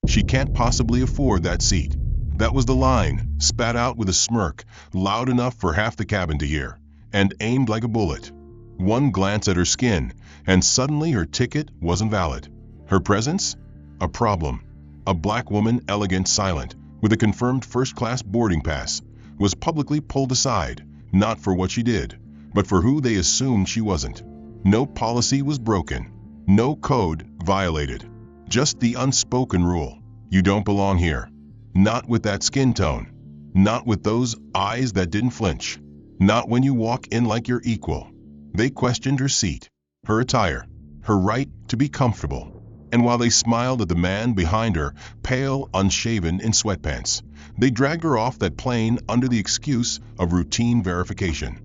She can't possibly afford that seat. That was the line, spat out with a smirk, loud enough for half the cabin to hear, and aimed like a bullet. One glance at her skin, and suddenly her ticket wasn't valid. Her presence? A problem. A black woman, elegant, silent, with a confirmed first-class boarding pass, was publicly pulled aside, not for what she did, but for who they assumed she wasn't. No policy was broken. No code violated. Just the unspoken rule. You don't belong here. Not with that skin tone. Not with those eyes that didn't flinch. Not when you walk in like you're equal. They questioned her seat, her attire, her right to be comfortable. And while they smiled at the man behind her, pale, unshaven, in sweatpants, they dragged her off that plane under the excuse of routine verification.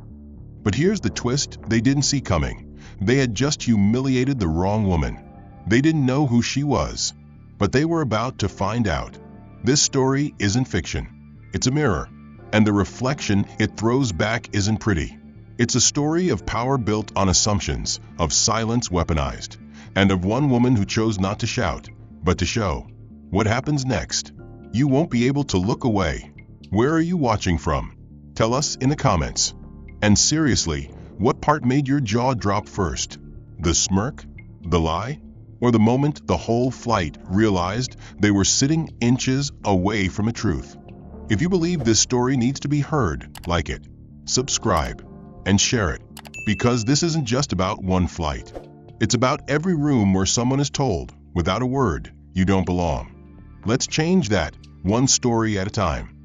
But here's the twist they didn't see coming. They had just humiliated the wrong woman. They didn't know who she was, but they were about to find out. This story isn't fiction. It's a mirror, and the reflection it throws back isn't pretty. It's a story of power built on assumptions, of silence weaponized, and of one woman who chose not to shout, but to show. What happens next? You won't be able to look away. Where are you watching from? Tell us in the comments. And seriously, what part made your jaw drop first? The smirk? The lie? Or the moment the whole flight realized they were sitting inches away from the truth? If you believe this story needs to be heard, like it, subscribe, and share it, because this isn't just about one flight. It's about every room where someone is told, without a word, you don't belong. Let's change that, one story at a time.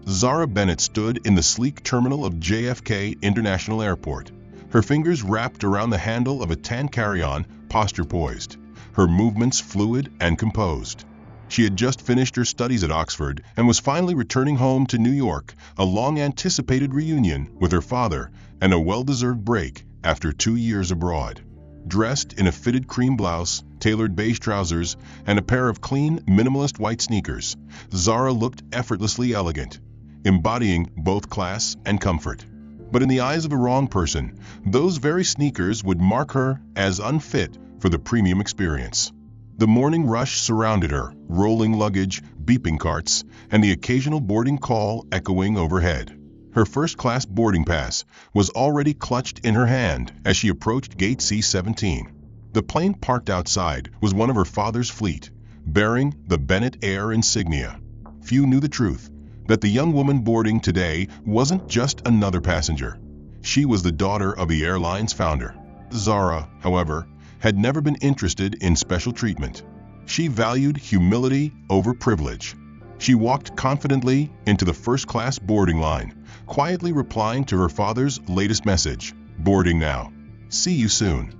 Zara Bennett stood in the sleek terminal of JFK International Airport, her fingers wrapped around the handle of a tan carry-on, posture poised, her movements fluid and composed. She had just finished her studies at Oxford and was finally returning home to New York, a long-anticipated reunion with her father and a well-deserved break after 2 years abroad. Dressed in a fitted cream blouse, tailored beige trousers, and a pair of clean, minimalist white sneakers, Zara looked effortlessly elegant, embodying both class and comfort. But in the eyes of the wrong person, those very sneakers would mark her as unfit for the premium experience. The morning rush surrounded her, rolling luggage, beeping carts, and the occasional boarding call echoing overhead. Her first-class boarding pass was already clutched in her hand as she approached gate C-17. The plane parked outside was one of her father's fleet, bearing the Bennett Air insignia. Few knew the truth, that the young woman boarding today wasn't just another passenger. She was the daughter of the airline's founder. Zara, however, had never been interested in special treatment. She valued humility over privilege. She walked confidently into the first-class boarding line, quietly replying to her father's latest message, "Boarding now. See you soon."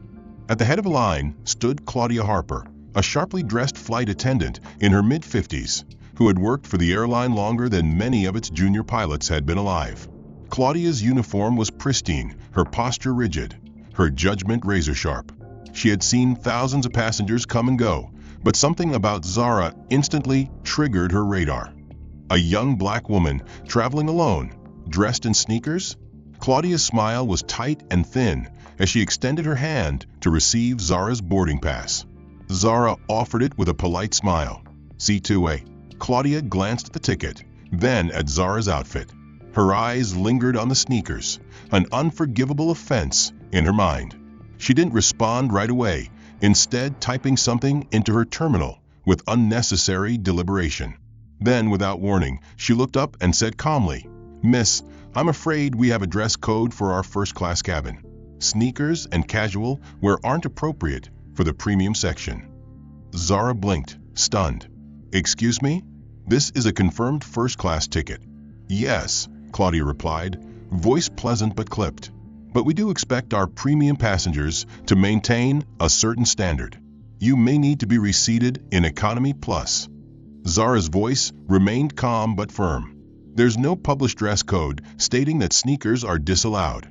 At the head of a line stood Claudia Harper, a sharply dressed flight attendant in her mid-50s, who had worked for the airline longer than many of its junior pilots had been alive. Claudia's uniform was pristine, her posture rigid, her judgment razor-sharp. She had seen thousands of passengers come and go, but something about Zara instantly triggered her radar. A young black woman traveling alone, dressed in sneakers? Claudia's smile was tight and thin as she extended her hand to receive Zara's boarding pass. Zara offered it with a polite smile. C2A. Claudia glanced at the ticket, then at Zara's outfit. Her eyes lingered on the sneakers, an unforgivable offense in her mind. She didn't respond right away, instead typing something into her terminal with unnecessary deliberation. Then, without warning, she looked up and said calmly, "Miss, I'm afraid we have a dress code for our first-class cabin. Sneakers and casual wear aren't appropriate for the premium section." Zara blinked, stunned. "Excuse me? This is a confirmed first-class ticket." "Yes," Claudia replied, voice pleasant but clipped. "But we do expect our premium passengers to maintain a certain standard. You may need to be reseated in Economy Plus." Zara's voice remained calm but firm. "There's no published dress code stating that sneakers are disallowed."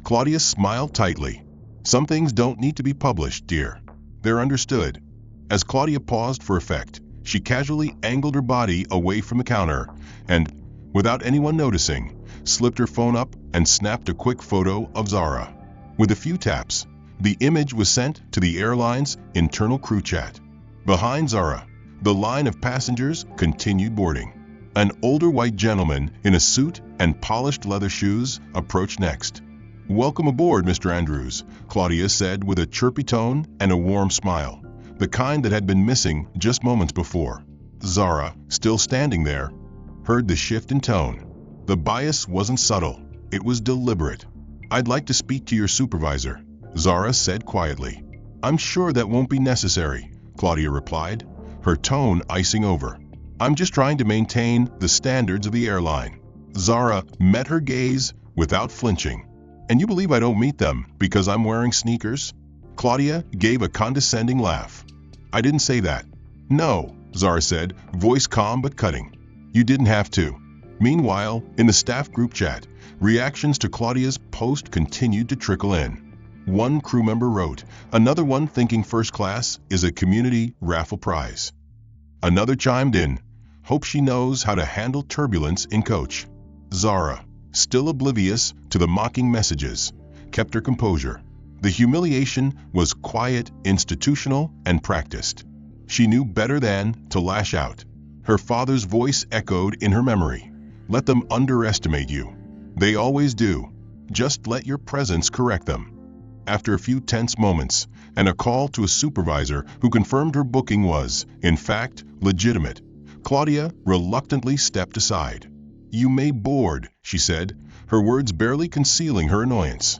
Claudia smiled tightly. "Some things don't need to be published, dear. They're understood." As Claudia paused for effect, she casually angled her body away from the counter and, without anyone noticing, slipped her phone up and snapped a quick photo of Zara. With a few taps, the image was sent to the airline's internal crew chat. Behind Zara, The line of passengers continued boarding. An older white gentleman in a suit and polished leather shoes approached next. "Welcome aboard, Mr. Andrews," Claudia said with a chirpy tone and a warm smile, the kind that had been missing just moments before. Zara, still standing there, heard the shift in tone. The bias wasn't subtle, it was deliberate. "I'd like to speak to your supervisor," Zara said quietly. "I'm sure that won't be necessary," Claudia replied, her tone icing over. "I'm just trying to maintain the standards of the airline." Zara met her gaze without flinching. "And you believe I don't meet them because I'm wearing sneakers?" Claudia gave a condescending laugh. "I didn't say that." "No," Zara said, voice calm but cutting. "You didn't have to." Meanwhile, in the staff group chat, reactions to Claudia's post continued to trickle in. One crew member wrote, "Another one thinking first class is a community raffle prize." Another chimed in, "Hope she knows how to handle turbulence in coach." Zara, still oblivious to the mocking messages, kept her composure. The humiliation was quiet, institutional, and practiced. She knew better than to lash out. Her father's voice echoed in her memory. "Let them underestimate you. They always do. Just let your presence correct them." After a few tense moments, and a call to a supervisor who confirmed her booking was, in fact, legitimate, Claudia reluctantly stepped aside. "You may board," she said, her words barely concealing her annoyance.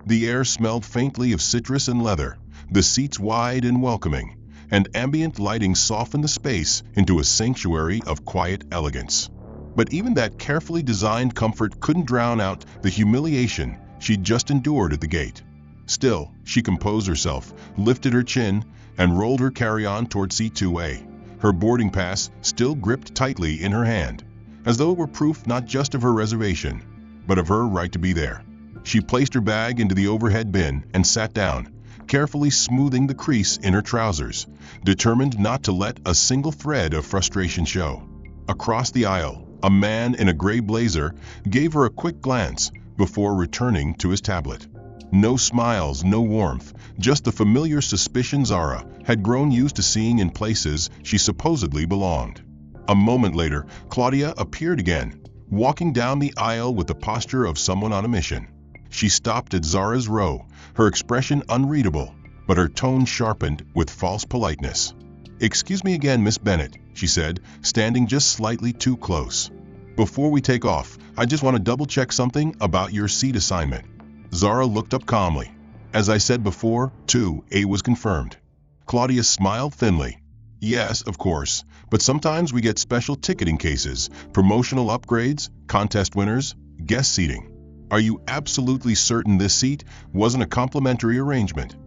The air smelled faintly of citrus and leather, the seats wide and welcoming, and ambient lighting softened the space into a sanctuary of quiet elegance. But even that carefully designed comfort couldn't drown out the humiliation she'd just endured at the gate. Still, she composed herself, lifted her chin, and rolled her carry-on toward seat 2A, her boarding pass still gripped tightly in her hand, as though it were proof not just of her reservation, but of her right to be there. She placed her bag into the overhead bin and sat down, carefully smoothing the crease in her trousers, determined not to let a single thread of frustration show. Across the aisle, a man in a gray blazer gave her a quick glance before returning to his tablet. No smiles, no warmth, just the familiar suspicion Zara had grown used to seeing in places she supposedly belonged. A moment later, Claudia appeared again, walking down the aisle with the posture of someone on a mission. She stopped at Zara's row, her expression unreadable, but her tone sharpened with false politeness. "Excuse me again, Miss Bennett," she said, standing just slightly too close. "Before we take off, I just want to double-check something about your seat assignment." Zara looked up calmly. "As I said before, 2A was confirmed." Claudia smiled thinly. "Yes, of course, but sometimes we get special ticketing cases, promotional upgrades, contest winners, guest seating. Are you absolutely certain this seat wasn't a complimentary arrangement?"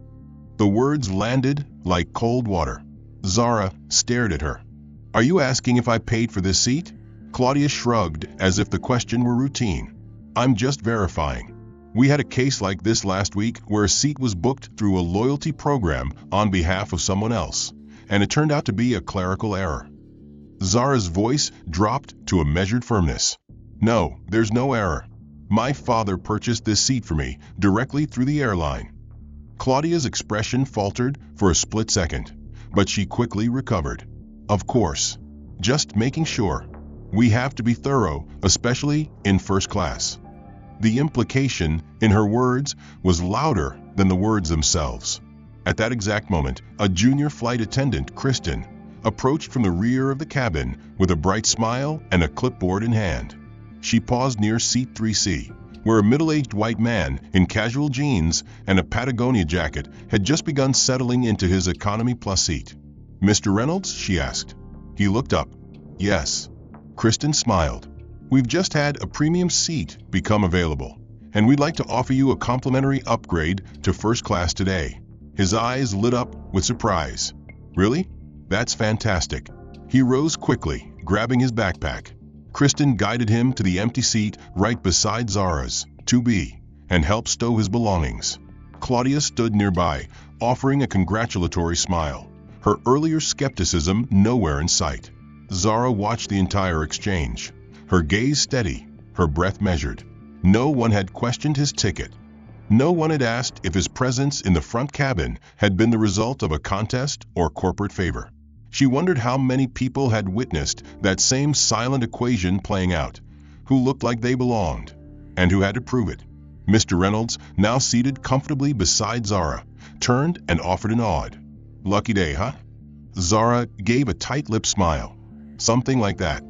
The words landed like cold water. Zara stared at her. "Are you asking if I paid for this seat?" Claudia shrugged as if the question were routine. "I'm just verifying. We had a case like this last week where a seat was booked through a loyalty program on behalf of someone else, and it turned out to be a clerical error." Zara's voice dropped to a measured firmness. "No, there's no error. My father purchased this seat for me directly through the airline." Claudia's expression faltered for a split second, but she quickly recovered. "Of course. Just making sure. We have to be thorough, especially in first class." The implication in her words was louder than the words themselves. At that exact moment, a junior flight attendant, Kristen, approached from the rear of the cabin with a bright smile and a clipboard in hand. She paused near seat 3C, where a middle-aged white man in casual jeans and a Patagonia jacket had just begun settling into his economy plus seat. "Mr. Reynolds?" she asked. He looked up. "Yes." Kristen smiled. "We've just had a premium seat become available, and we'd like to offer you a complimentary upgrade to first class today." His eyes lit up with surprise. "Really? That's fantastic." He rose quickly, grabbing his backpack. Kristen guided him to the empty seat right beside Zara's, 2B, and helped stow his belongings. Claudia stood nearby, offering a congratulatory smile, her earlier skepticism nowhere in sight. Zara watched the entire exchange, her gaze steady, her breath measured. No one had questioned his ticket. No one had asked if his presence in the front cabin had been the result of a contest or corporate favor. She wondered how many people had witnessed that same silent equation playing out, who looked like they belonged, and who had to prove it. Mr. Reynolds, now seated comfortably beside Zara, turned and offered an odd, "Lucky day, huh?" Zara gave a tight-lipped smile. "Something like that."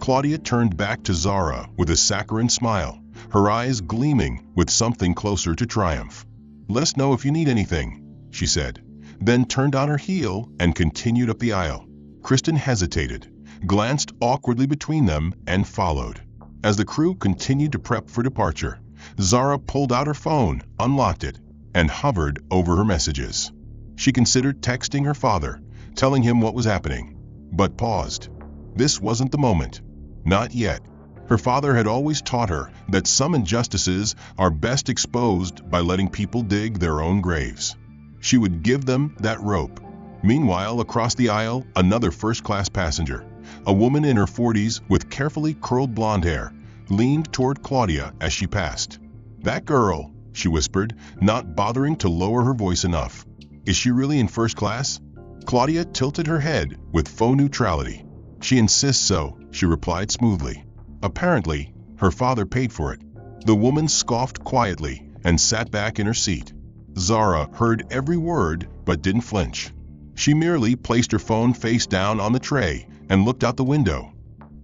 Claudia turned back to Zara with a saccharine smile, her eyes gleaming with something closer to triumph. "Let us know if you need anything," she said, then turned on her heel and continued up the aisle. Kristen hesitated, glanced awkwardly between them, and followed. As the crew continued to prep for departure, Zara pulled out her phone, unlocked it, and hovered over her messages. She considered texting her father, telling him what was happening, but paused. This wasn't the moment. Not yet. Her father had always taught her that some injustices are best exposed by letting people dig their own graves. She would give them that rope. Meanwhile, across the aisle, another first-class passenger, a woman in her 40s with carefully curled blonde hair, leaned toward Claudia as she passed. "That girl," she whispered, not bothering to lower her voice enough. "Is she really in first class?" Claudia tilted her head with faux neutrality. "She insists so," she replied smoothly. Apparently, her father paid for it. The woman scoffed quietly and sat back in her seat. Zara heard every word but didn't flinch. She merely placed her phone face down on the tray and looked out the window,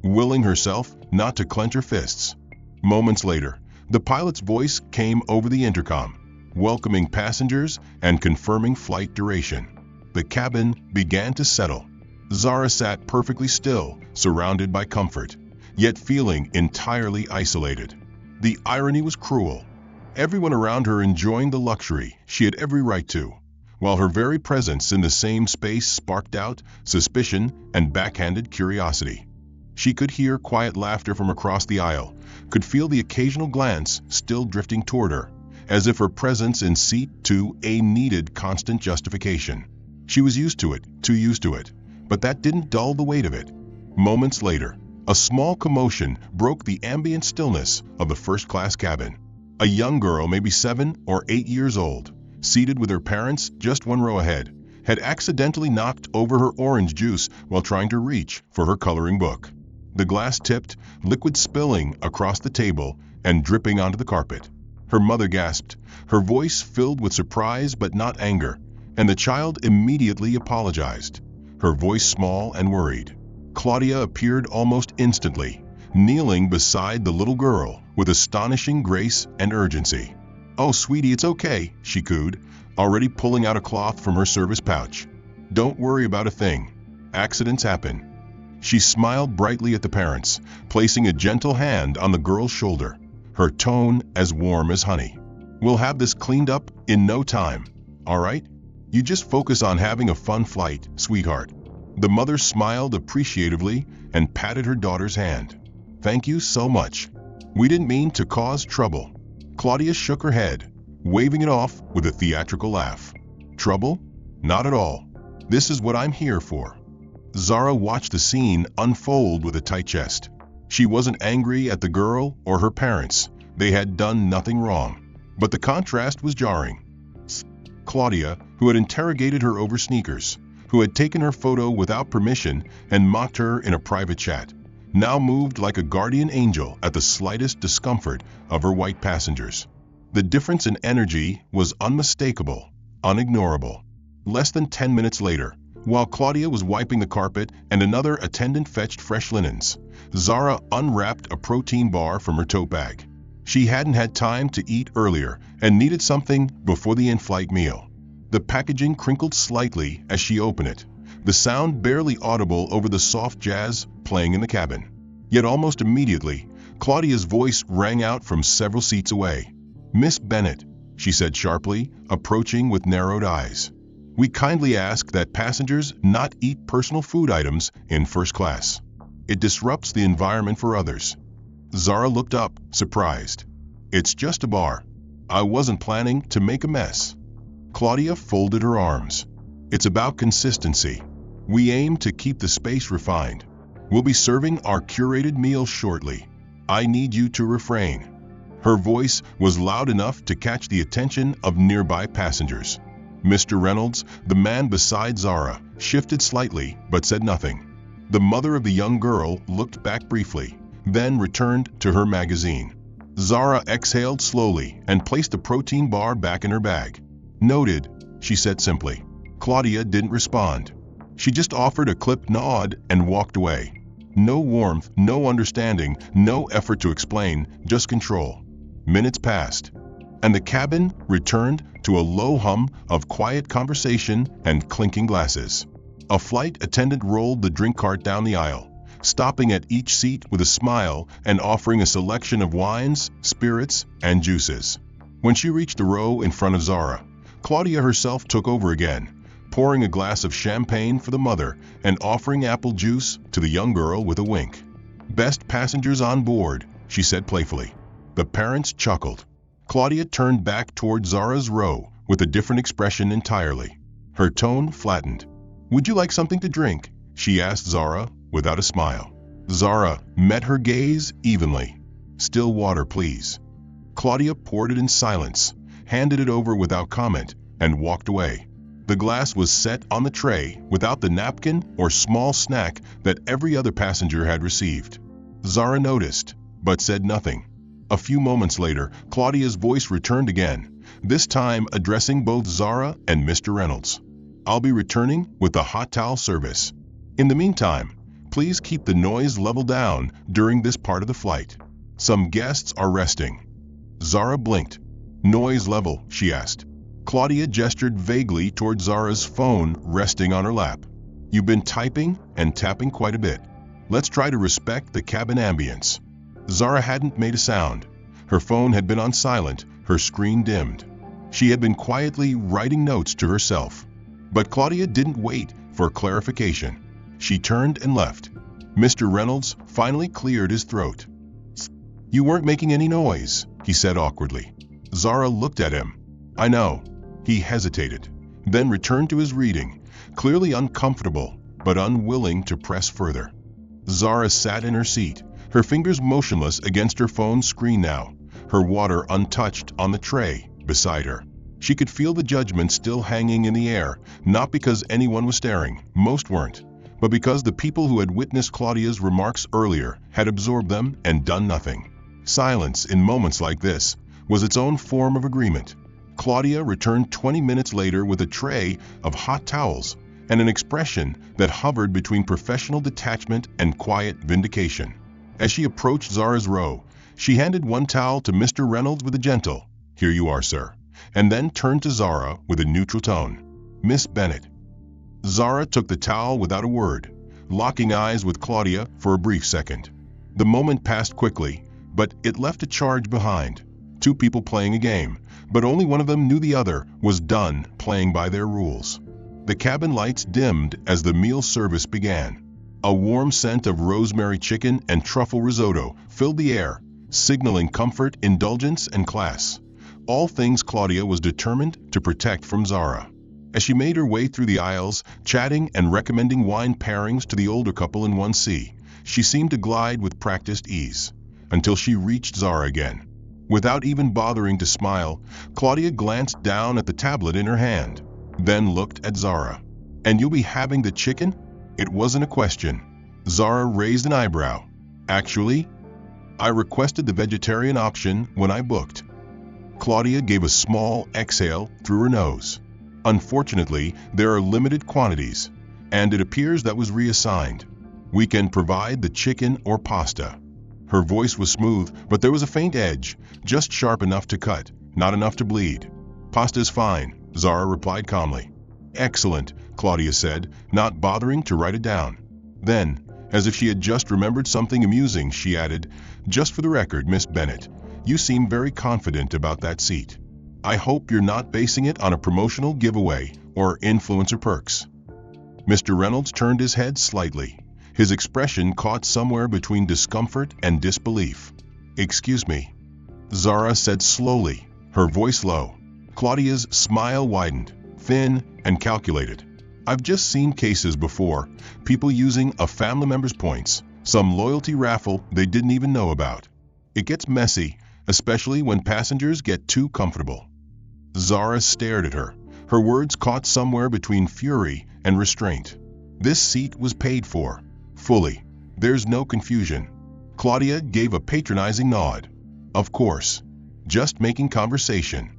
willing herself not to clench her fists. Moments later, the pilot's voice came over the intercom, welcoming passengers and confirming flight duration. The cabin began to settle. Zara sat perfectly still, surrounded by comfort, yet feeling entirely isolated. The irony was cruel. Everyone around her enjoying the luxury she had every right to, while her very presence in the same space sparked doubt, suspicion, and backhanded curiosity. She could hear quiet laughter from across the aisle, could feel the occasional glance still drifting toward her, as if her presence in seat 2A needed constant justification. She was used to it, too used to it, but that didn't dull the weight of it. Moments later, a small commotion broke the ambient stillness of the first-class cabin. A young girl, maybe 7 or 8 years old, seated with her parents just one row ahead, had accidentally knocked over her orange juice while trying to reach for her coloring book. The glass tipped, liquid spilling across the table and dripping onto the carpet. Her mother gasped, her voice filled with surprise but not anger, and the child immediately apologized, her voice small and worried. Claudia appeared almost instantly, kneeling beside the little girl with astonishing grace and urgency. "Oh, sweetie, it's okay," she cooed, already pulling out a cloth from her service pouch. "Don't worry about a thing. Accidents happen." She smiled brightly at the parents, placing a gentle hand on the girl's shoulder, her tone as warm as honey. "We'll have this cleaned up in no time, all right? You just focus on having a fun flight, sweetheart." The mother smiled appreciatively and patted her daughter's hand. "Thank you so much. We didn't mean to cause trouble." Claudia shook her head, waving it off with a theatrical laugh. "Trouble? Not at all. This is what I'm here for." Zara watched the scene unfold with a tight chest. She wasn't angry at the girl or her parents. They had done nothing wrong. But the contrast was jarring. Claudia, who had interrogated her over sneakers, who had taken her photo without permission and mocked her in a private chat, now moved like a guardian angel at the slightest discomfort of her white passengers. The difference in energy was unmistakable, unignorable. Less than 10 minutes later, while Claudia was wiping the carpet and another attendant fetched fresh linens, Zara unwrapped a protein bar from her tote bag. She hadn't had time to eat earlier and needed something before the in-flight meal. The packaging crinkled slightly as she opened it, the sound barely audible over the soft jazz playing in the cabin. Yet almost immediately, Claudia's voice rang out from several seats away. "Miss Bennett," she said sharply, approaching with narrowed eyes. "We kindly ask that passengers not eat personal food items in first class. It disrupts the environment for others." Zara looked up, surprised. "It's just a bar. I wasn't planning to make a mess." Claudia folded her arms. "It's about consistency. We aim to keep the space refined. We'll be serving our curated meals shortly. I need you to refrain." Her voice was loud enough to catch the attention of nearby passengers. Mr. Reynolds, the man beside Zara, shifted slightly, but said nothing. The mother of the young girl looked back briefly, then returned to her magazine. Zara exhaled slowly and placed a protein bar back in her bag. "Noted," she said simply. Claudia didn't respond. She just offered a clipped nod and walked away. No warmth, no understanding, no effort to explain, just control. Minutes passed, and the cabin returned to a low hum of quiet conversation and clinking glasses. A flight attendant rolled the drink cart down the aisle, stopping at each seat with a smile and offering a selection of wines, spirits, and juices. When she reached the row in front of Zara, Claudia herself took over again, pouring a glass of champagne for the mother and offering apple juice to the young girl with a wink. "Best passengers on board," she said playfully. The parents chuckled. Claudia turned back toward Zara's row with a different expression entirely. Her tone flattened. "Would you like something to drink?" she asked Zara without a smile. Zara met her gaze evenly. "Still water, please." Claudia poured it in silence, handed it over without comment, and walked away. The glass was set on the tray without the napkin or small snack that every other passenger had received. Zara noticed, but said nothing. A few moments later, Claudia's voice returned again, this time addressing both Zara and Mr. Reynolds. "I'll be returning with the hot towel service. In the meantime, please keep the noise level down during this part of the flight. Some guests are resting." Zara blinked. "Noise level?" she asked. Claudia gestured vaguely toward Zara's phone resting on her lap. "You've been typing and tapping quite a bit. Let's try to respect the cabin ambience." Zara hadn't made a sound. Her phone had been on silent, her screen dimmed. She had been quietly writing notes to herself. But Claudia didn't wait for clarification. She turned and left. Mr. Reynolds finally cleared his throat. "You weren't making any noise," he said awkwardly. Zara looked at him. "I know." He hesitated, then returned to his reading, clearly uncomfortable, but unwilling to press further. Zara sat in her seat, her fingers motionless against her phone's screen now, her water untouched on the tray beside her. She could feel the judgment still hanging in the air, not because anyone was staring, most weren't, but because the people who had witnessed Claudia's remarks earlier had absorbed them and done nothing. Silence in moments like this was its own form of agreement. Claudia returned 20 minutes later with a tray of hot towels and an expression that hovered between professional detachment and quiet vindication. As she approached Zara's row, she handed one towel to Mr. Reynolds with a gentle, "Here you are, sir," and then turned to Zara with a neutral tone, "Miss Bennett." Zara took the towel without a word, locking eyes with Claudia for a brief second. The moment passed quickly, but it left a charge behind. Two people playing a game, but only one of them knew the other was done playing by their rules. The cabin lights dimmed as the meal service began. A warm scent of rosemary chicken and truffle risotto filled the air, signaling comfort, indulgence, and class. All things Claudia was determined to protect from Zara. As she made her way through the aisles, chatting and recommending wine pairings to the older couple in 1C, she seemed to glide with practiced ease, until she reached Zara again. Without even bothering to smile, Claudia glanced down at the tablet in her hand, then looked at Zara. "And you'll be having the chicken?" It wasn't a question. Zara raised an eyebrow. "Actually, I requested the vegetarian option when I booked." Claudia gave a small exhale through her nose. "Unfortunately, there are limited quantities, and it appears that was reassigned. We can provide the chicken or pasta." Her voice was smooth, but there was a faint edge, just sharp enough to cut, not enough to bleed. "Pasta's fine," Zara replied calmly. "Excellent," Claudia said, not bothering to write it down. Then, as if she had just remembered something amusing, she added, "Just for the record, Miss Bennett, you seem very confident about that seat. I hope you're not basing it on a promotional giveaway or influencer perks." Mr. Reynolds turned his head slightly. His expression caught somewhere between discomfort and disbelief. "Excuse me," Zara said slowly, her voice low. Claudia's smile widened, thin and calculated. "I've just seen cases before, people using a family member's points, some loyalty raffle they didn't even know about. It gets messy, especially when passengers get too comfortable." Zara stared at her, her words caught somewhere between fury and restraint. This seat was paid for, fully. There's no confusion. Claudia gave a patronizing nod. Of course. Just making conversation.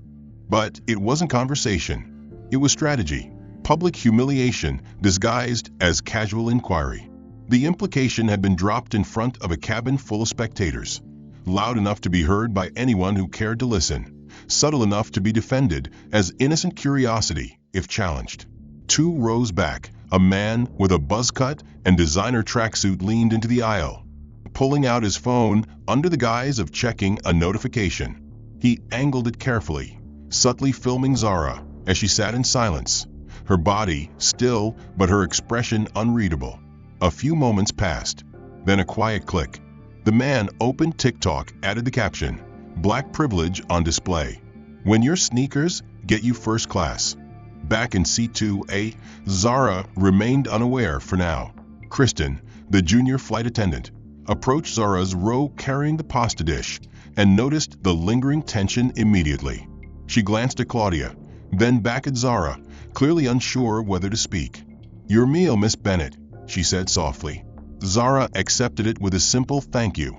But it wasn't conversation. It was strategy. Public humiliation disguised as casual inquiry. The implication had been dropped in front of a cabin full of spectators, loud enough to be heard by anyone who cared to listen, subtle enough to be defended as innocent curiosity if challenged. 2 rows back, a man with a buzz cut and designer tracksuit leaned into the aisle, pulling out his phone under the guise of checking a notification. He angled it carefully, subtly filming Zara as she sat in silence, her body still but her expression unreadable. A few moments passed, then a quiet click. The man opened TikTok, added the caption, "Black privilege on display. When your sneakers get you first class." Back in seat 2A, Zara remained unaware for now. Kristen, the junior flight attendant, approached Zara's row carrying the pasta dish and noticed the lingering tension immediately. She glanced at Claudia, then back at Zara, clearly unsure whether to speak. "Your meal, Miss Bennett," she said softly. Zara accepted it with a simple thank you,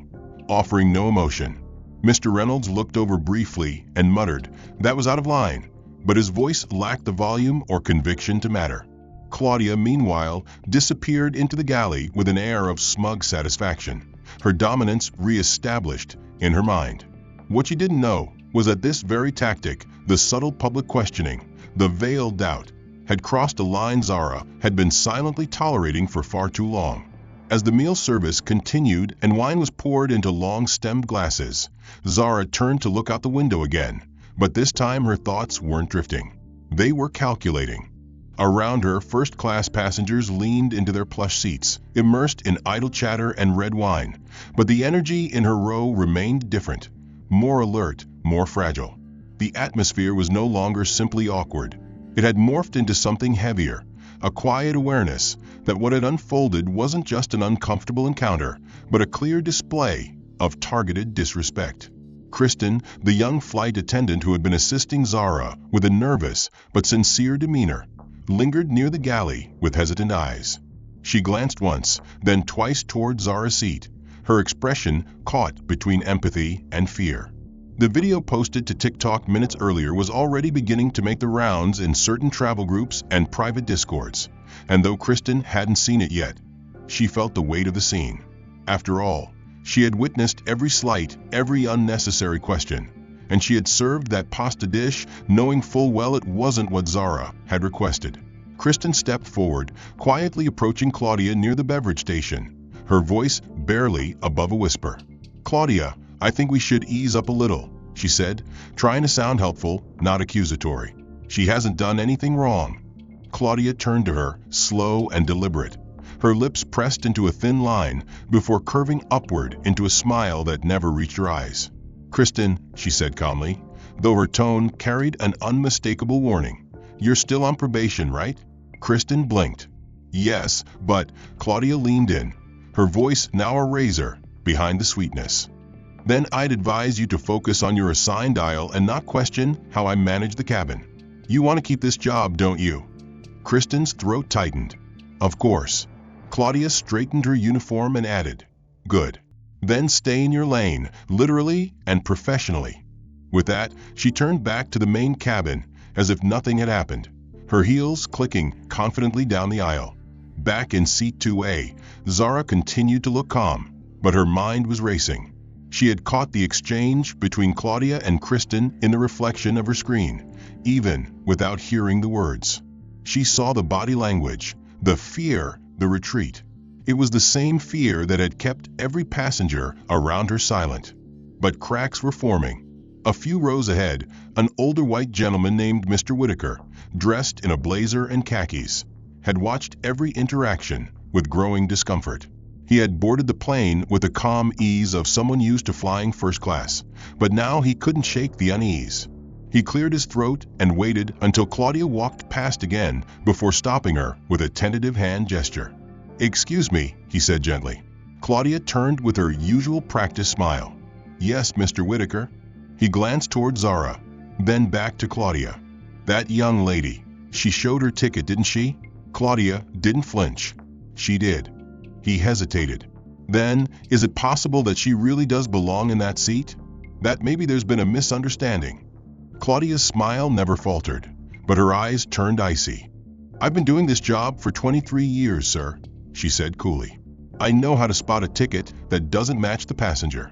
offering no emotion. Mr. Reynolds looked over briefly and muttered that was out of line, but his voice lacked the volume or conviction to matter. Claudia, meanwhile, disappeared into the galley with an air of smug satisfaction, her dominance re-established in her mind. What she didn't know was that this very tactic, the subtle public questioning, the veiled doubt, had crossed a line Zara had been silently tolerating for far too long. As the meal service continued and wine was poured into long-stemmed glasses, Zara turned to look out the window again, but this time her thoughts weren't drifting. They were calculating. Around her, first-class passengers leaned into their plush seats, immersed in idle chatter and red wine, but the energy in her row remained different, more alert, more fragile. The atmosphere was no longer simply awkward. It had morphed into something heavier, a quiet awareness that what had unfolded wasn't just an uncomfortable encounter, but a clear display of targeted disrespect. Kristen, the young flight attendant who had been assisting Zara with a nervous but sincere demeanor, lingered near the galley with hesitant eyes. She glanced once, then twice toward Zara's seat, her expression caught between empathy and fear. The video posted to TikTok minutes earlier was already beginning to make the rounds in certain travel groups and private discords, and though Kristen hadn't seen it yet, she felt the weight of the scene. After all, she had witnessed every slight, every unnecessary question, and she had served that pasta dish knowing full well it wasn't what Zara had requested. Kristen stepped forward, quietly approaching Claudia near the beverage station, her voice barely above a whisper. "Claudia, I think we should ease up a little," she said, trying to sound helpful, not accusatory. "She hasn't done anything wrong." Claudia turned to her, slow and deliberate, her lips pressed into a thin line before curving upward into a smile that never reached her eyes. "Kristen," she said calmly, though her tone carried an unmistakable warning, "you're still on probation, right?" Kristen blinked. "Yes, but..." Claudia leaned in, her voice now a razor behind the sweetness. "Then I'd advise you to focus on your assigned aisle and not question how I manage the cabin. You want to keep this job, don't you?" Kristen's throat tightened. "Of course." Claudia straightened her uniform and added, "Good. Then stay in your lane, literally and professionally." With that, she turned back to the main cabin as if nothing had happened, her heels clicking confidently down the aisle. Back in seat 2A, Zara continued to look calm, but her mind was racing. She had caught the exchange between Claudia and Kristen in the reflection of her screen, even without hearing the words. She saw the body language, the fear, the retreat. It was the same fear that had kept every passenger around her silent. But cracks were forming. A few rows ahead, an older white gentleman named Mr. Whitaker, dressed in a blazer and khakis, had watched every interaction with growing discomfort. He had boarded the plane with the calm ease of someone used to flying first class, but now he couldn't shake the unease. He cleared his throat and waited until Claudia walked past again before stopping her with a tentative hand gesture. "Excuse me," he said gently. Claudia turned with her usual practiced smile. "Yes, Mr. Whitaker." He glanced toward Zara, then back to Claudia. "That young lady, she showed her ticket, didn't she?" Claudia didn't flinch. She did. He hesitated. Then, is it possible that she really does belong in that seat? That maybe there's been a misunderstanding? Claudia's smile never faltered, but her eyes turned icy. "I've been doing this job for 23 years, sir," she said coolly. "I know how to spot a ticket that doesn't match the passenger."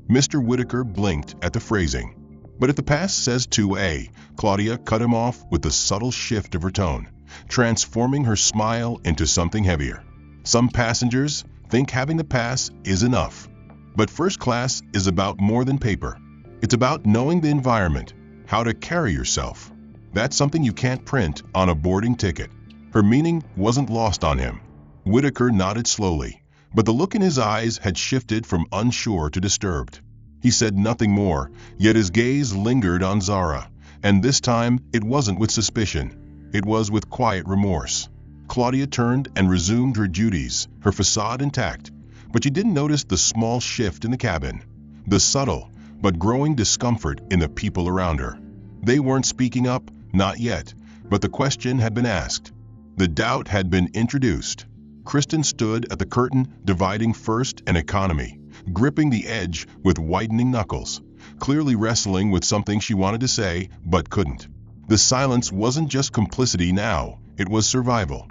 Mr. Whitaker blinked at the phrasing. "But if the pass says 2A, Claudia cut him off with a subtle shift of her tone, transforming her smile into something heavier. "Some passengers think having the pass is enough. But first class is about more than paper. It's about knowing the environment, how to carry yourself. That's something you can't print on a boarding ticket." Her meaning wasn't lost on him. Whitaker nodded slowly, but the look in his eyes had shifted from unsure to disturbed. He said nothing more, yet his gaze lingered on Zara, and this time it wasn't with suspicion. It was with quiet remorse. Claudia turned and resumed her duties, her facade intact, but she didn't notice the small shift in the cabin, the subtle but growing discomfort in the people around her. They weren't speaking up, not yet, but the question had been asked. The doubt had been introduced. Kristen stood at the curtain dividing first and economy, gripping the edge with widening knuckles, clearly wrestling with something she wanted to say but couldn't. The silence wasn't just complicity now, it was survival.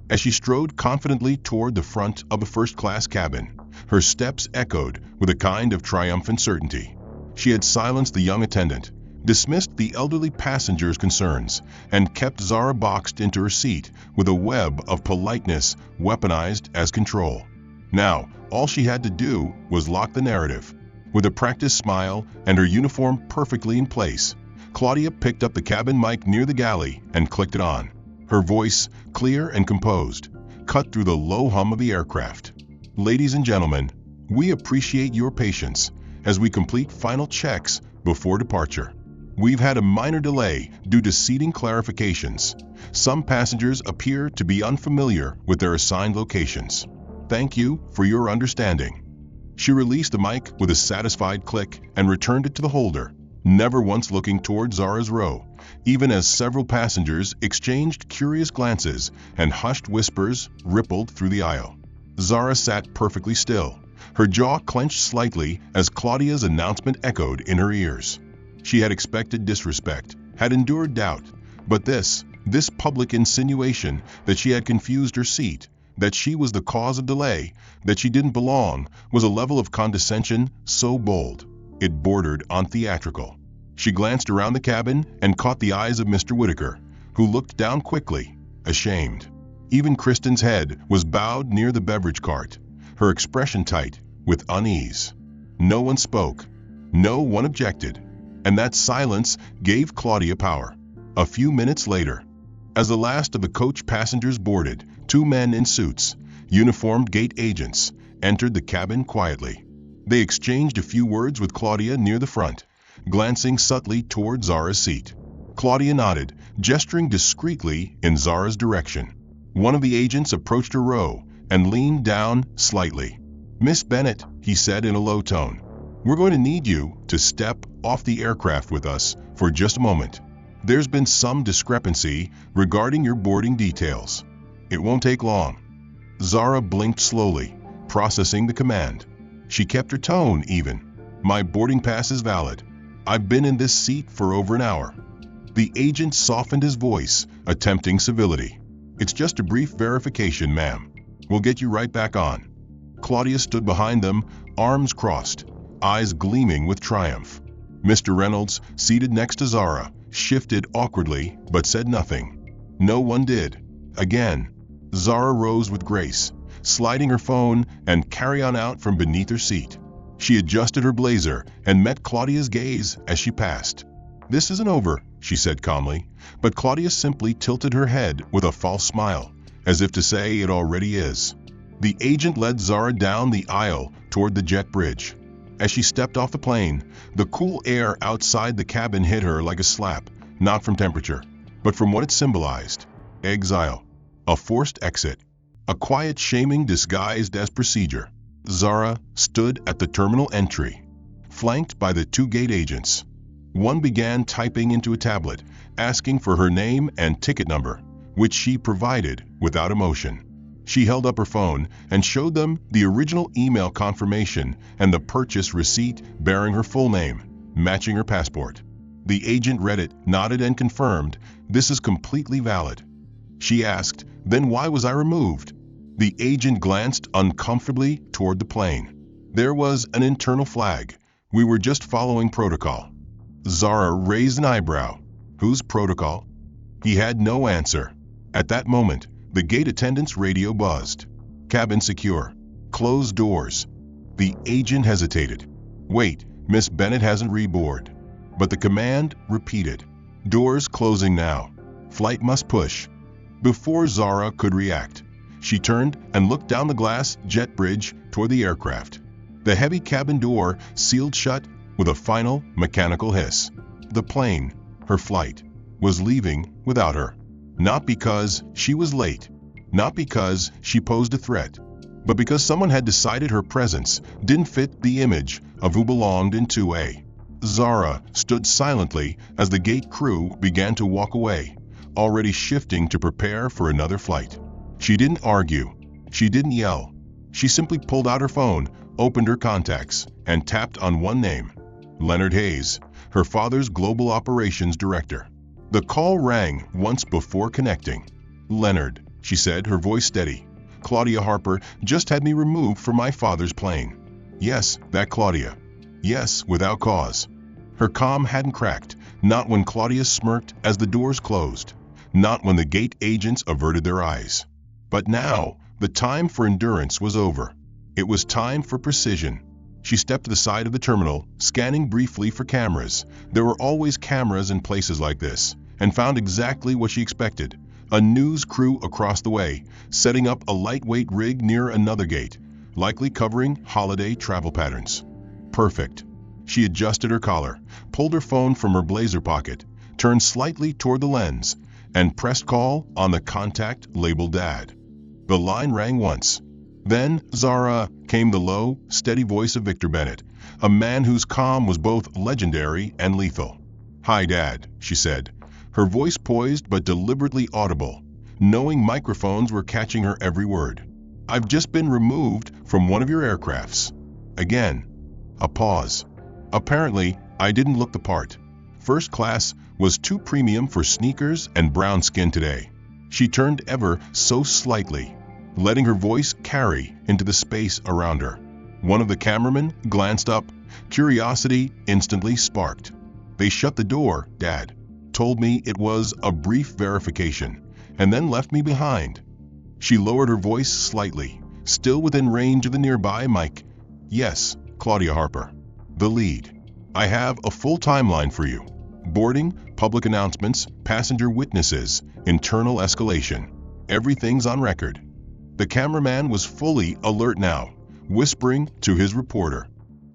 As she strode confidently toward the front of the first-class cabin, her steps echoed with a kind of triumphant certainty. She had silenced the young attendant, dismissed the elderly passenger's concerns, and kept Zara boxed into her seat with a web of politeness weaponized as control. Now, all she had to do was lock the narrative. With a practiced smile and her uniform perfectly in place, Claudia picked up the cabin mic near the galley and clicked it on. Her voice, clear and composed, cut through the low hum of the aircraft. "Ladies and gentlemen, we appreciate your patience as we complete final checks before departure. We've had a minor delay due to seating clarifications. Some passengers appear to be unfamiliar with their assigned locations. Thank you for your understanding." She released the mic with a satisfied click and returned it to the holder, never once looking toward Zara's row, even as several passengers exchanged curious glances and hushed whispers rippled through the aisle. Zara sat perfectly still, her jaw clenched slightly as Claudia's announcement echoed in her ears. She had expected disrespect, had endured doubt, but this public insinuation that she had confused her seat, that she was the cause of delay, that she didn't belong, was a level of condescension so bold, it bordered on theatrical. She glanced around the cabin and caught the eyes of Mr. Whitaker, who looked down quickly, ashamed. Even Kristen's head was bowed near the beverage cart, her expression tight with unease. No one spoke. No one objected. And that silence gave Claudia power. A few minutes later, as the last of the coach passengers boarded, two men in suits, uniformed gate agents, entered the cabin quietly. They exchanged a few words with Claudia near the front, glancing subtly toward Zara's seat. Claudia nodded, gesturing discreetly in Zara's direction. One of the agents approached her row and leaned down slightly. "Miss Bennett," he said in a low tone, "we're going to need you to step off the aircraft with us for just a moment. There's been some discrepancy regarding your boarding details. It won't take long." Zara blinked slowly, processing the command. She kept her tone even. "My boarding pass is valid. I've been in this seat for over an hour." The agent softened his voice, attempting civility. "It's just a brief verification, ma'am. We'll get you right back on." Claudia stood behind them, arms crossed, eyes gleaming with triumph. Mr. Reynolds, seated next to Zara, shifted awkwardly but said nothing. No one did. Again, Zara rose with grace, sliding her phone and carry-on out from beneath her seat. She adjusted her blazer and met Claudia's gaze as she passed. "This isn't over," she said calmly, but Claudia simply tilted her head with a false smile, as if to say it already is. The agent led Zara down the aisle toward the jet bridge. As she stepped off the plane, the cool air outside the cabin hit her like a slap, not from temperature, but from what it symbolized: exile, a forced exit, a quiet shaming disguised as procedure. Zara stood at the terminal entry, flanked by the two gate agents. One began typing into a tablet, asking for her name and ticket number, which she provided without emotion. She held up her phone and showed them the original email confirmation and the purchase receipt bearing her full name, matching her passport. The agent read it, nodded, and confirmed, "This is completely valid." She asked, "Then why was I removed?" The agent glanced uncomfortably toward the plane. There was an internal flag. "We were just following protocol." Zara raised an eyebrow. "Whose protocol?" He had no answer. At that moment, the gate attendant's radio buzzed. "Cabin secure. Closed doors." The agent hesitated. "Wait, Miss Bennett hasn't reboarded." But the command repeated. "Doors closing now. Flight must push." Before Zara could react, she turned and looked down the glass jet bridge toward the aircraft. The heavy cabin door sealed shut with a final mechanical hiss. The plane, her flight, was leaving without her. Not because she was late, not because she posed a threat, but because someone had decided her presence didn't fit the image of who belonged in 2A. Zara stood silently as the gate crew began to walk away, already shifting to prepare for another flight. She didn't argue. She didn't yell. She simply pulled out her phone, opened her contacts, and tapped on one name: Leonard Hayes, her father's global operations director. The call rang once before connecting. "Leonard," she said, her voice steady. "Claudia Harper just had me removed from my father's plane." "Yes, that Claudia." "Yes, without cause." Her calm hadn't cracked, not when Claudia smirked as the doors closed, not when the gate agents averted their eyes. But now, the time for endurance was over. It was time for precision. She stepped to the side of the terminal, scanning briefly for cameras. There were always cameras in places like this, and found exactly what she expected. A news crew across the way, setting up a lightweight rig near another gate, likely covering holiday travel patterns. Perfect. She adjusted her collar, pulled her phone from her blazer pocket, turned slightly toward the lens, and pressed call on the contact labeled Dad. The line rang once. Then, "Zara," came the low, steady voice of Victor Bennett, a man whose calm was both legendary and lethal. "Hi, Dad," she said, her voice poised but deliberately audible, knowing microphones were catching her every word. "I've just been removed from one of your aircrafts." Again. A pause. "Apparently, I didn't look the part. First class was too premium for sneakers and brown skin today." She turned ever so slightly, letting her voice carry into the space around her. One of the cameramen glanced up. Curiosity instantly sparked. "They shut the door, Dad. Told me it was a brief verification, and then left me behind." She lowered her voice slightly, still within range of the nearby mic. "Yes, Claudia Harper. The lead. I have a full timeline for you. Boarding, public announcements, passenger witnesses, internal escalation. Everything's on record." The cameraman was fully alert now, whispering to his reporter.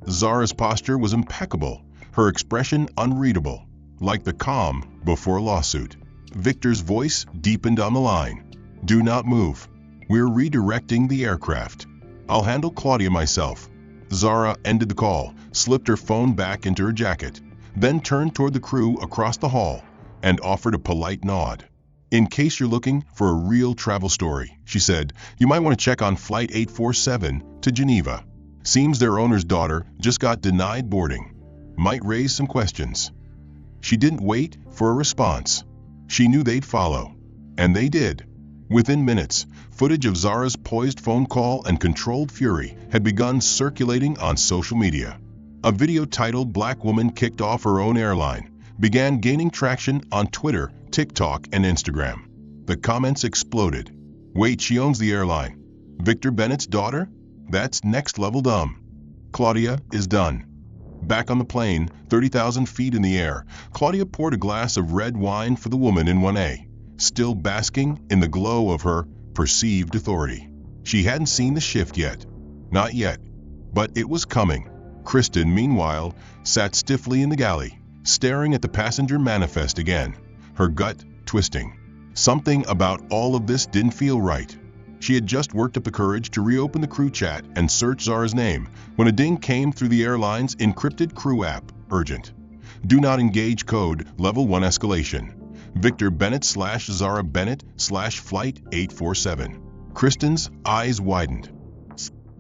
Zara's posture was impeccable, her expression unreadable, like the calm before a lawsuit. Victor's voice deepened on the line. "Do not move. We're redirecting the aircraft. I'll handle Claudia myself." Zara ended the call, slipped her phone back into her jacket, then turned toward the crew across the hall and offered a polite nod. "In case you're looking for a real travel story," she said, "you might want to check on Flight 847 to Geneva. Seems their owner's daughter just got denied boarding. Might raise some questions." She didn't wait for a response. She knew they'd follow. And they did. Within minutes, footage of Zara's poised phone call and controlled fury had begun circulating on social media. A video titled "Black Woman Kicked Off Her Own Airline" began gaining traction on Twitter, TikTok, and Instagram. The comments exploded. "Wait, she owns the airline. Victor Bennett's daughter? That's next level dumb. Claudia is done." Back on the plane, 30,000 feet in the air, Claudia poured a glass of red wine for the woman in 1A, still basking in the glow of her perceived authority. She hadn't seen the shift yet. Not yet. But it was coming. Kristen, meanwhile, sat stiffly in the galley, staring at the passenger manifest again, her gut twisting. Something about all of this didn't feel right. She had just worked up the courage to reopen the crew chat and search Zara's name when a ding came through the airline's encrypted crew app. "Urgent. Do not engage code level 1 escalation. Victor Bennett / Zara Bennett / Flight 847. Kristen's eyes widened.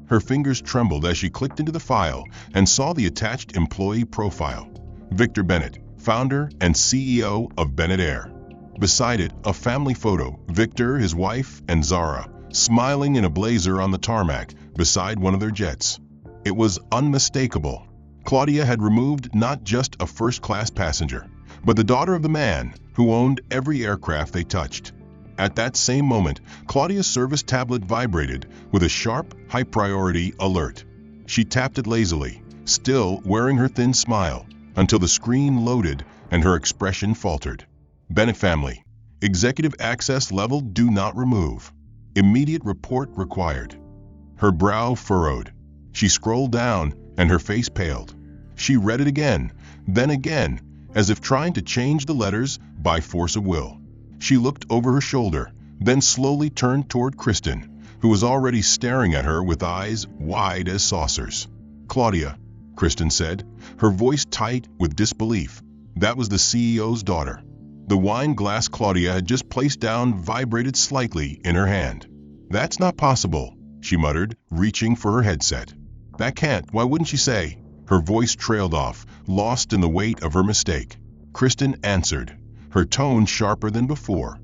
Her fingers trembled as she clicked into the file and saw the attached employee profile. Victor Bennett, founder and CEO of Bennett Air. Beside it, a family photo, Victor, his wife, and Zara, smiling in a blazer on the tarmac beside one of their jets. It was unmistakable. Claudia had removed not just a first-class passenger, but the daughter of the man who owned every aircraft they touched. At that same moment, Claudia's service tablet vibrated with a sharp, high-priority alert. She tapped it lazily, still wearing her thin smile, until the screen loaded and her expression faltered. Bennett family. Executive access level do not remove. Immediate report required. Her brow furrowed. She scrolled down and her face paled. She read it again, then again, as if trying to change the letters by force of will. She looked over her shoulder, then slowly turned toward Kristen, who was already staring at her with eyes wide as saucers. "Claudia," Kristen said, her voice tight with disbelief. That was the CEO's daughter. The wine glass Claudia had just placed down vibrated slightly in her hand. "That's not possible," she muttered, reaching for her headset. "That can't, why wouldn't she say?" Her voice trailed off, lost in the weight of her mistake. Kristen answered, her tone sharper than before.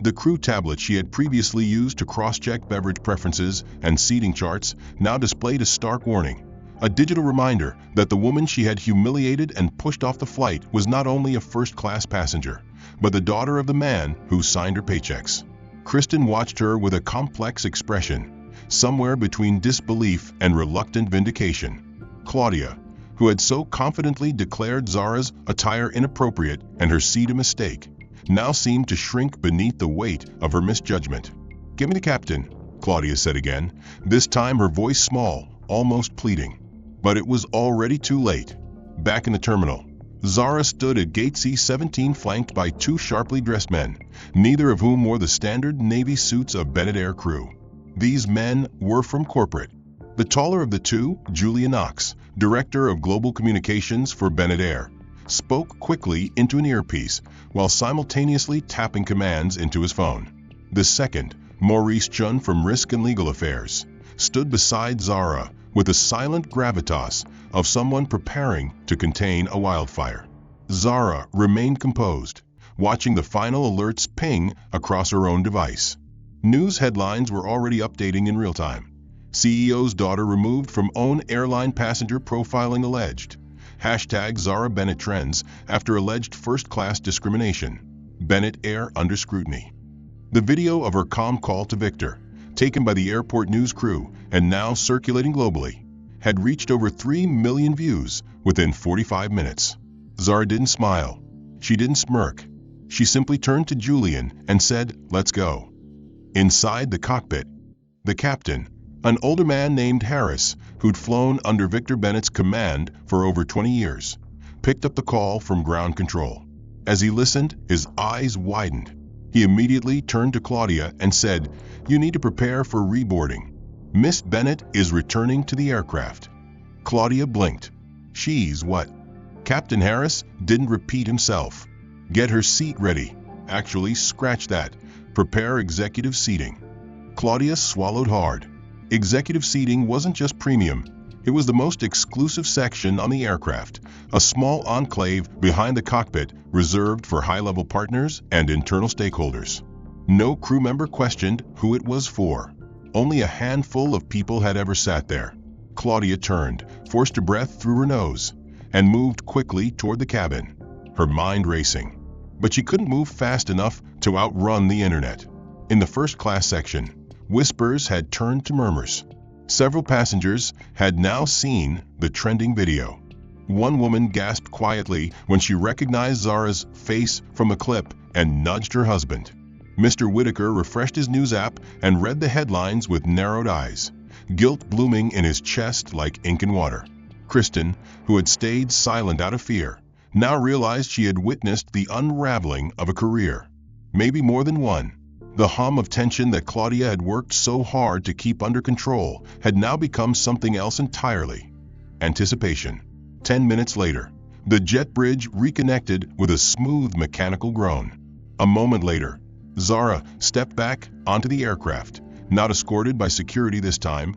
The crew tablet she had previously used to cross-check beverage preferences and seating charts now displayed a stark warning. A digital reminder that the woman she had humiliated and pushed off the flight was not only a first-class passenger, but the daughter of the man who signed her paychecks. Kristen watched her with a complex expression, somewhere between disbelief and reluctant vindication. Claudia, who had so confidently declared Zara's attire inappropriate and her seat a mistake, now seemed to shrink beneath the weight of her misjudgment. "Give me the captain," Claudia said again, this time her voice small, almost pleading. But it was already too late. Back in the terminal, Zara stood at gate C-17 flanked by two sharply dressed men, neither of whom wore the standard Navy suits of Bennett Air crew. These men were from corporate. The taller of the two, Julia Knox, Director of Global Communications for Bennett Air, spoke quickly into an earpiece while simultaneously tapping commands into his phone. The second, Maurice Chun from Risk and Legal Affairs, stood beside Zara with the silent gravitas of someone preparing to contain a wildfire. Zara remained composed, watching the final alerts ping across her own device. News headlines were already updating in real time. CEO's daughter removed from own airline passenger profiling alleged. Hashtag Zara Bennett trends after alleged first-class discrimination. Bennett Air under scrutiny. The video of her calm call to Victor, taken by the airport news crew and now circulating globally, had reached over 3 million views within 45 minutes. Zara didn't smile. She didn't smirk. She simply turned to Julian and said, "Let's go." Inside the cockpit, the captain, an older man named Harris, who'd flown under Victor Bennett's command for over 20 years, picked up the call from ground control. As he listened, his eyes widened. He immediately turned to Claudia and said, "You need to prepare for reboarding. Miss Bennett is returning to the aircraft." Claudia blinked. "She's what?" Captain Harris didn't repeat himself. "Get her seat ready. Actually, scratch that. Prepare executive seating." Claudia swallowed hard. Executive seating wasn't just premium. It was the most exclusive section on the aircraft, a small enclave behind the cockpit reserved for high-level partners and internal stakeholders. No crew member questioned who it was for. Only a handful of people had ever sat there. Claudia turned, forced a breath through her nose, and moved quickly toward the cabin, her mind racing. But she couldn't move fast enough to outrun the internet. In the first-class section, whispers had turned to murmurs. Several passengers had now seen the trending video. One woman gasped quietly when she recognized Zara's face from a clip and nudged her husband. Mr. Whitaker refreshed his news app and read the headlines with narrowed eyes, guilt blooming in his chest like ink and water. Kristen, who had stayed silent out of fear, now realized she had witnessed the unraveling of a career. Maybe more than one. The hum of tension that Claudia had worked so hard to keep under control had now become something else entirely. Anticipation. 10 minutes later, the jet bridge reconnected with a smooth mechanical groan. A moment later, Zara stepped back onto the aircraft, not escorted by security this time,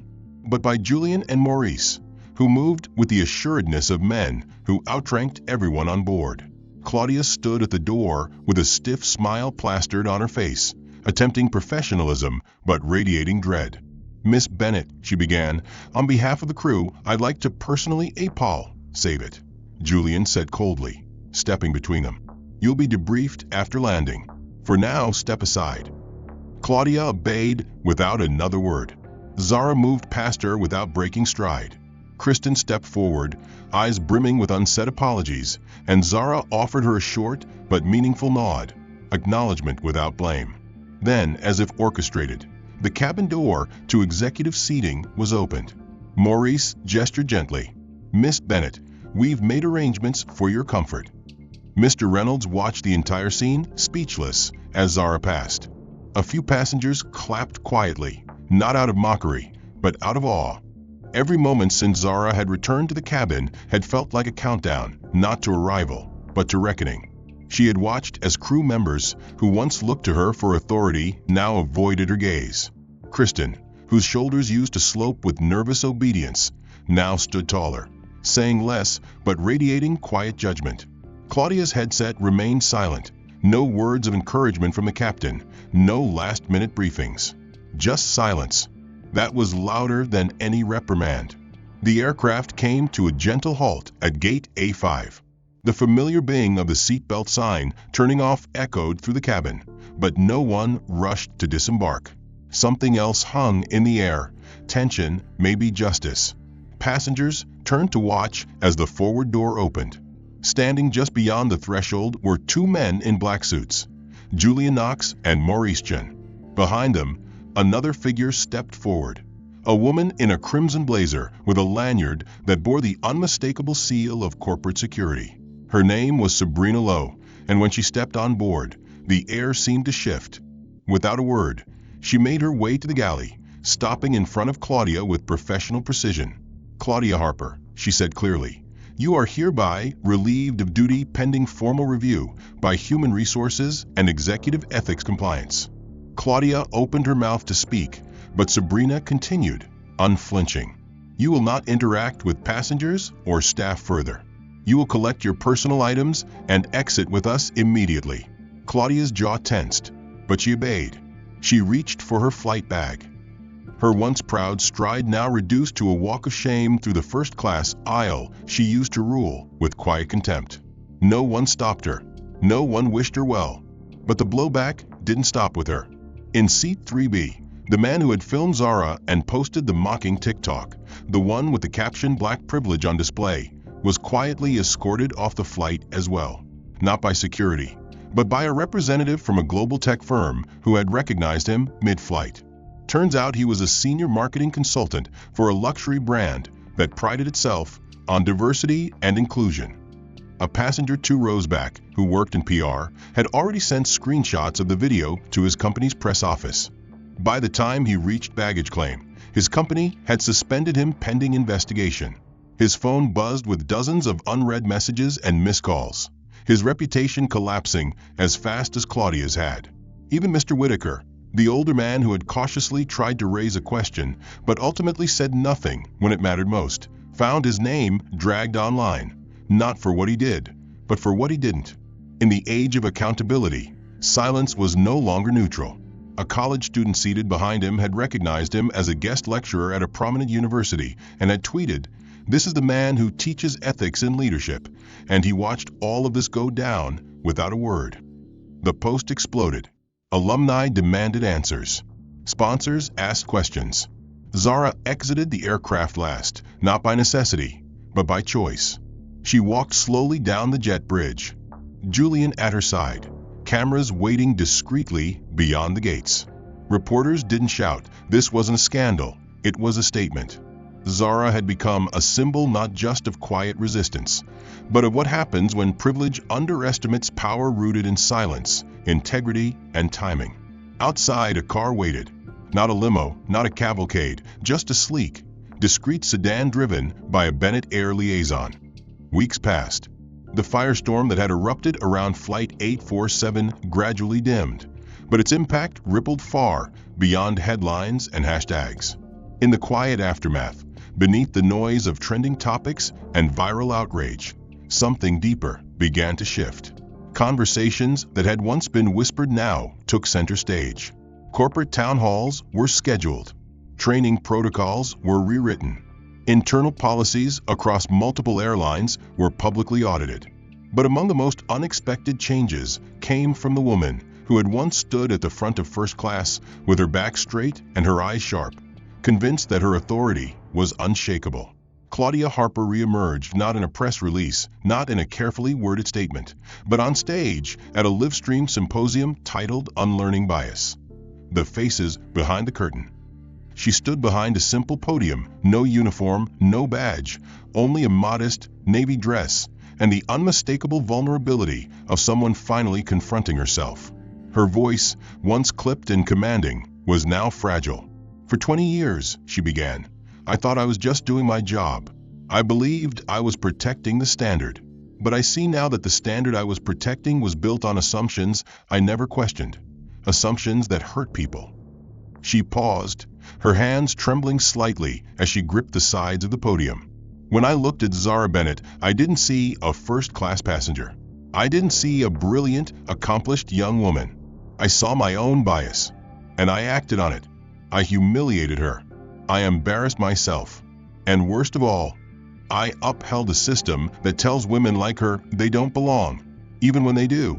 but by Julian and Maurice, who moved with the assuredness of men who outranked everyone on board. Claudia stood at the door with a stiff smile plastered on her face, attempting professionalism but radiating dread. "Miss Bennett," she began, "on behalf of the crew, I'd like to personally save it," Julian said coldly, stepping between them. "You'll be debriefed after landing. For now, step aside." Claudia obeyed without another word. Zara moved past her without breaking stride. Kristen stepped forward, eyes brimming with unsaid apologies, and Zara offered her a short but meaningful nod, acknowledgement without blame. Then, as if orchestrated, the cabin door to executive seating was opened. Maurice gestured gently. "Miss Bennett, we've made arrangements for your comfort." Mr. Reynolds watched the entire scene, speechless, as Zara passed. A few passengers clapped quietly, not out of mockery, but out of awe. Every moment since Zara had returned to the cabin had felt like a countdown, not to arrival, but to reckoning. She had watched as crew members who once looked to her for authority now avoided her gaze. Kristen, whose shoulders used to slope with nervous obedience, now stood taller, saying less but radiating quiet judgment. Claudia's headset remained silent. No words of encouragement from the captain, no last-minute briefings. Just silence. That was louder than any reprimand. The aircraft came to a gentle halt at gate A5. The familiar bing of the seatbelt sign turning off echoed through the cabin, but no one rushed to disembark. Something else hung in the air. Tension, maybe justice. Passengers turned to watch as the forward door opened. Standing just beyond the threshold were two men in black suits, Julian Knox and Maurice Chen. Behind them, another figure stepped forward, a woman in a crimson blazer with a lanyard that bore the unmistakable seal of corporate security. Her name was Sabrina Lowe, and when she stepped on board, the air seemed to shift. Without a word, she made her way to the galley, stopping in front of Claudia with professional precision. "Claudia Harper," she said clearly, "you are hereby relieved of duty pending formal review by Human Resources and Executive Ethics Compliance." Claudia opened her mouth to speak, but Sabrina continued, unflinching. "You will not interact with passengers or staff further. You will collect your personal items and exit with us immediately." Claudia's jaw tensed, but she obeyed. She reached for her flight bag. Her once proud stride now reduced to a walk of shame through the first-class aisle she used to rule with quiet contempt. No one stopped her. No one wished her well. But the blowback didn't stop with her. In seat 3B, the man who had filmed Zara and posted the mocking TikTok, the one with the caption "Black Privilege" on display, was quietly escorted off the flight as well. Not by security, but by a representative from a global tech firm who had recognized him mid-flight. Turns out he was a senior marketing consultant for a luxury brand that prided itself on diversity and inclusion. A passenger 2 rows back, who worked in PR, had already sent screenshots of the video to his company's press office. By the time he reached baggage claim, his company had suspended him pending investigation. His phone buzzed with dozens of unread messages and missed calls, his reputation collapsing as fast as Claudia's had. Even Mr. Whitaker, the older man who had cautiously tried to raise a question but ultimately said nothing when it mattered most, found his name dragged online, not for what he did, but for what he didn't. In the age of accountability, silence was no longer neutral. A college student seated behind him had recognized him as a guest lecturer at a prominent university and had tweeted, "This is the man who teaches ethics and leadership," and he watched all of this go down without a word. The post exploded. Alumni demanded answers. Sponsors asked questions. Zara exited the aircraft last, not by necessity, but by choice. She walked slowly down the jet bridge, Julian at her side, cameras waiting discreetly beyond the gates. Reporters didn't shout. This wasn't a scandal, it was a statement. Zara had become a symbol not just of quiet resistance, but of what happens when privilege underestimates power rooted in silence, integrity, and timing. Outside, a car waited. Not a limo, not a cavalcade, just a sleek, discreet sedan driven by a Bennett Air liaison. Weeks passed. The firestorm that had erupted around Flight 847 gradually dimmed, but its impact rippled far beyond headlines and hashtags. In the quiet aftermath, beneath the noise of trending topics and viral outrage, something deeper began to shift. Conversations that had once been whispered now took center stage. Corporate town halls were scheduled. Training protocols were rewritten. Internal policies across multiple airlines were publicly audited. But among the most unexpected changes came from the woman who had once stood at the front of first class with her back straight and her eyes sharp, convinced that her authority was unshakable. Claudia Harper reemerged not in a press release, not in a carefully worded statement, but on stage at a live-streamed symposium titled Unlearning Bias. The faces behind the curtain. She stood behind a simple podium, no uniform, no badge, only a modest navy dress, and the unmistakable vulnerability of someone finally confronting herself. Her voice, once clipped and commanding, was now fragile. "For 20 years, she began, I thought I was just doing my job. I believed I was protecting the standard. But I see now that the standard I was protecting was built on assumptions I never questioned, assumptions that hurt people." She paused, her hands trembling slightly as she gripped the sides of the podium. When I looked at Zara Bennett, I didn't see a first-class passenger. I didn't see a brilliant, accomplished young woman. I saw my own bias, and I acted on it. I humiliated her. I embarrassed myself. And worst of all, I upheld a system that tells women like her they don't belong, even when they do.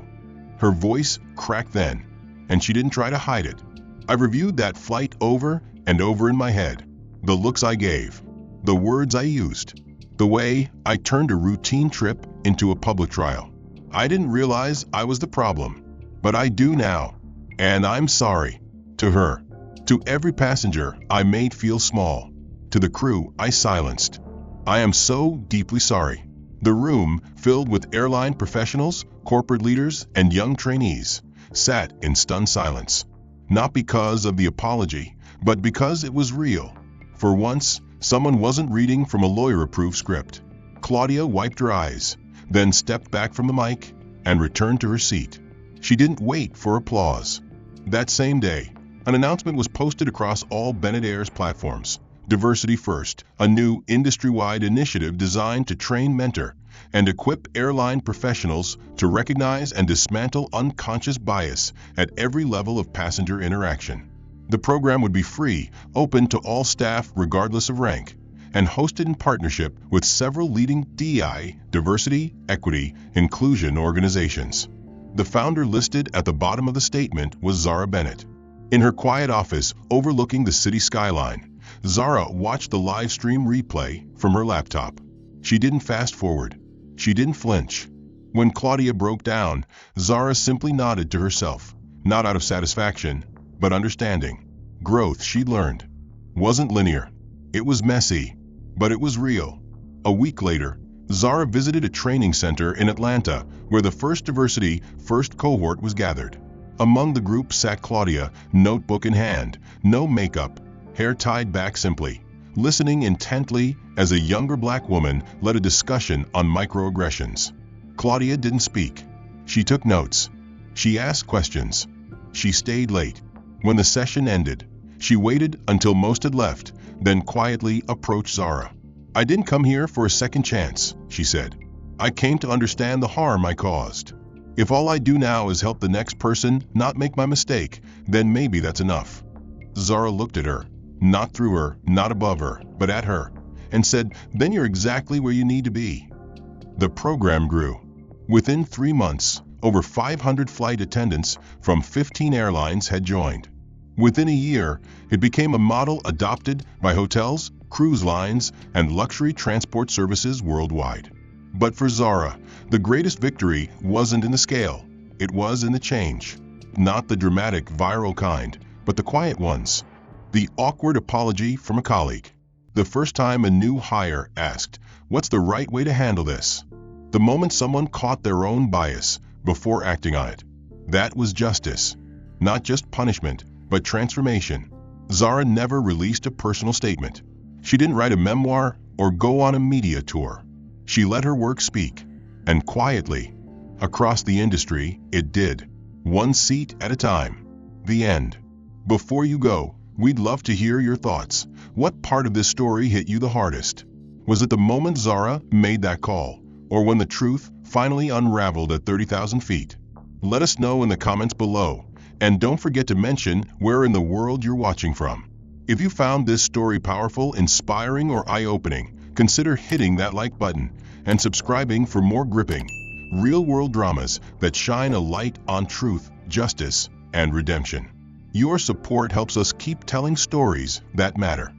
Her voice cracked then, and she didn't try to hide it. I reviewed that flight over and over in my head. The looks I gave, the words I used, the way I turned a routine trip into a public trial. I didn't realize I was the problem, but I do now. And I'm sorry. To her. To every passenger I made feel small. To the crew I silenced. I am so deeply sorry. The room, filled with airline professionals, corporate leaders, and young trainees, sat in stunned silence. Not because of the apology, but because it was real. For once, someone wasn't reading from a lawyer-approved script. Claudia wiped her eyes, then stepped back from the mic and returned to her seat. She didn't wait for applause. That same day, an announcement was posted across all Bennett Air's platforms. Diversity First, a new industry-wide initiative designed to train, mentor, and equip airline professionals to recognize and dismantle unconscious bias at every level of passenger interaction. The program would be free, open to all staff regardless of rank, and hosted in partnership with several leading DEI, diversity, equity, inclusion organizations. The founder listed at the bottom of the statement was Zara Bennett. In her quiet office overlooking the city skyline, Zara watched the live stream replay from her laptop. She didn't fast forward. She didn't flinch. When Claudia broke down, Zara simply nodded to herself, not out of satisfaction, but understanding. Growth, she'd learned, wasn't linear. It was messy, but it was real. A week later, Zara visited a training center in Atlanta where the first Diversity First cohort was gathered. Among the group sat Claudia, notebook in hand, no makeup, hair tied back simply, listening intently as a younger black woman led a discussion on microaggressions. Claudia didn't speak. She took notes. She asked questions. She stayed late. When the session ended, she waited until most had left, then quietly approached Zara. "I didn't come here for a second chance," she said. "I came to understand the harm I caused. If all I do now is help the next person not make my mistake, then maybe that's enough." Zara looked at her, not through her, not above her, but at her, and said, "Then you're exactly where you need to be." The program grew. Within 3 months, over 500 flight attendants from 15 airlines had joined. Within a year, it became a model adopted by hotels, cruise lines, and luxury transport services worldwide. But for Zara, the greatest victory wasn't in the scale, it was in the change. Not the dramatic, viral kind, but the quiet ones. The awkward apology from a colleague. The first time a new hire asked, "What's the right way to handle this?" The moment someone caught their own bias before acting on it. That was justice. Not just punishment, but transformation. Zara never released a personal statement. She didn't write a memoir or go on a media tour. She let her work speak. And quietly, across the industry, it did. One seat at a time. The end. Before you go, we'd love to hear your thoughts. What part of this story hit you the hardest? Was it the moment Zara made that call, or when the truth finally unraveled at 30,000 feet? Let us know in the comments below, and don't forget to mention where in the world you're watching from. If you found this story powerful, inspiring, or eye-opening, consider hitting that like button and subscribing for more gripping, real-world dramas that shine a light on truth, justice, and redemption. Your support helps us keep telling stories that matter.